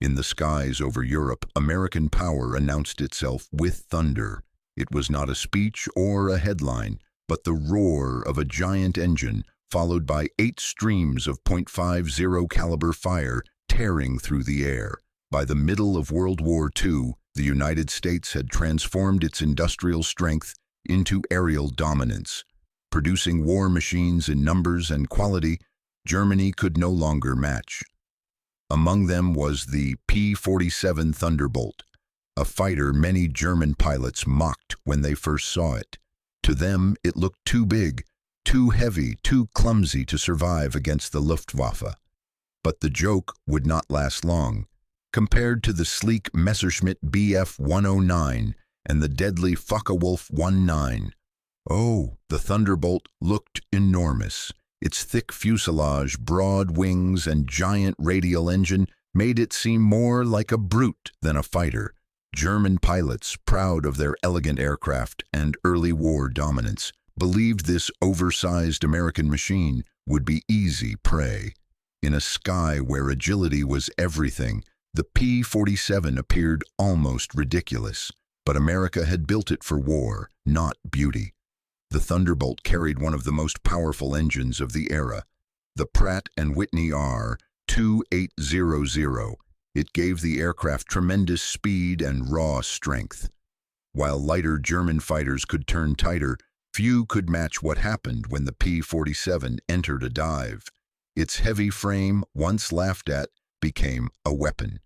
In the skies over Europe, American power announced itself with thunder. It was not a speech or a headline, but the roar of a giant engine, followed by 8 streams of .50 caliber fire tearing through the air. By the middle of World War II, the United States had transformed its industrial strength into aerial dominance. Producing war machines in numbers and quality, Germany could no longer match. Among them was the P-47 Thunderbolt, a fighter many German pilots mocked when they first saw it. To them, it looked too big, too heavy, too clumsy to survive against the Luftwaffe. But the joke would not last long. Compared to the sleek Messerschmitt Bf-109 and the deadly Focke-Wulf 19, the Thunderbolt looked enormous. Its thick fuselage, broad wings, and giant radial engine made it seem more like a brute than a fighter. German pilots, proud of their elegant aircraft and early war dominance, believed this oversized American machine would be easy prey. In a sky where agility was everything, the P-47 appeared almost ridiculous. But America had built it for war, not beauty. The Thunderbolt carried one of the most powerful engines of the era, the Pratt & Whitney R-2800. It gave the aircraft tremendous speed and raw strength. While lighter German fighters could turn tighter, few could match what happened when the P-47 entered a dive. Its heavy frame, once laughed at, became a weapon.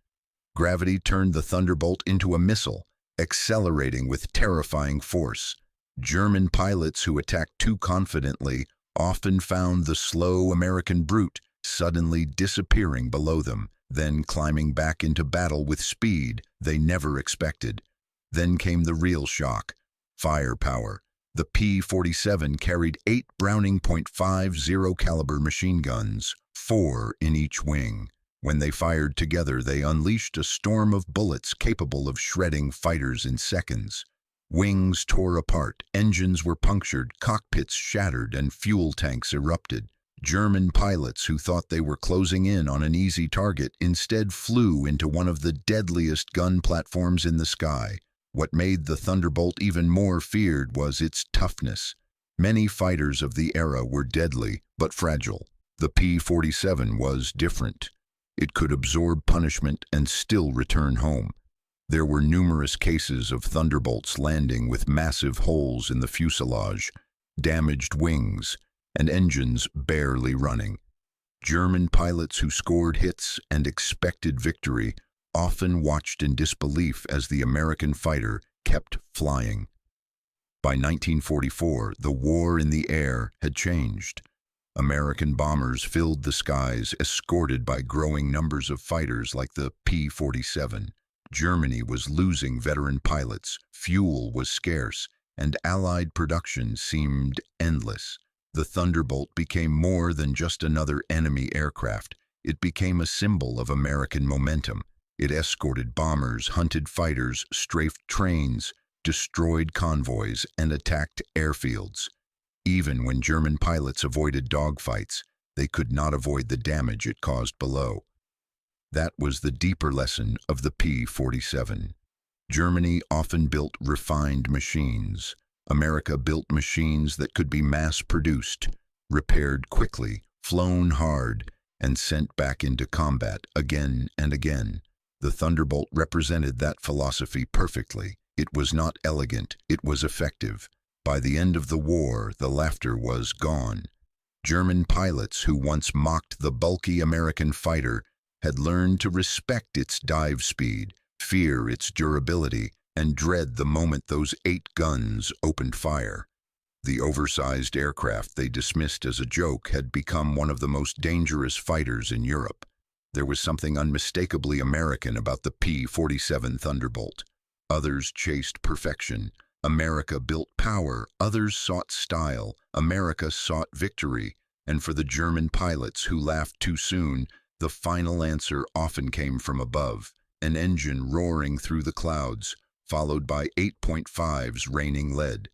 Gravity turned the Thunderbolt into a missile, accelerating with terrifying force. German pilots who attacked too confidently often found the slow American brute suddenly disappearing below them, then climbing back into battle with speed they never expected. Then came the real shock: firepower. The P-47 carried 8 Browning .50 caliber machine guns, 4 in each wing. When they fired together, they unleashed a storm of bullets capable of shredding fighters in seconds. Wings tore apart, engines were punctured, cockpits shattered, and fuel tanks erupted. German pilots who thought they were closing in on an easy target instead flew into one of the deadliest gun platforms in the sky. What made the Thunderbolt even more feared was its toughness. Many fighters of the era were deadly, but fragile. The P-47 was different. It could absorb punishment and still return home. There were numerous cases of Thunderbolts landing with massive holes in the fuselage, damaged wings, and engines barely running. German pilots who scored hits and expected victory often watched in disbelief as the American fighter kept flying. By 1944, the war in the air had changed. American bombers filled the skies, escorted by growing numbers of fighters like the P-47. Germany was losing veteran pilots, fuel was scarce, and Allied production seemed endless. The Thunderbolt became more than just another enemy aircraft. It became a symbol of American momentum. It escorted bombers, hunted fighters, strafed trains, destroyed convoys, and attacked airfields. Even when German pilots avoided dogfights, they could not avoid the damage it caused below. That was the deeper lesson of the P-47. Germany often built refined machines. America built machines that could be mass-produced, repaired quickly, flown hard, and sent back into combat again and again. The Thunderbolt represented that philosophy perfectly. It was not elegant, it was effective. By the end of the war, the laughter was gone. German pilots who once mocked the bulky American fighter had learned to respect its dive speed, fear its durability, and dread the moment those 8 guns opened fire. The oversized aircraft they dismissed as a joke had become one of the most dangerous fighters in Europe. There was something unmistakably American about the P-47 Thunderbolt. Others chased perfection. America built power. Others sought style. America sought victory. And for the German pilots who laughed too soon, the final answer often came from above, an engine roaring through the clouds, followed by 8.5s raining lead.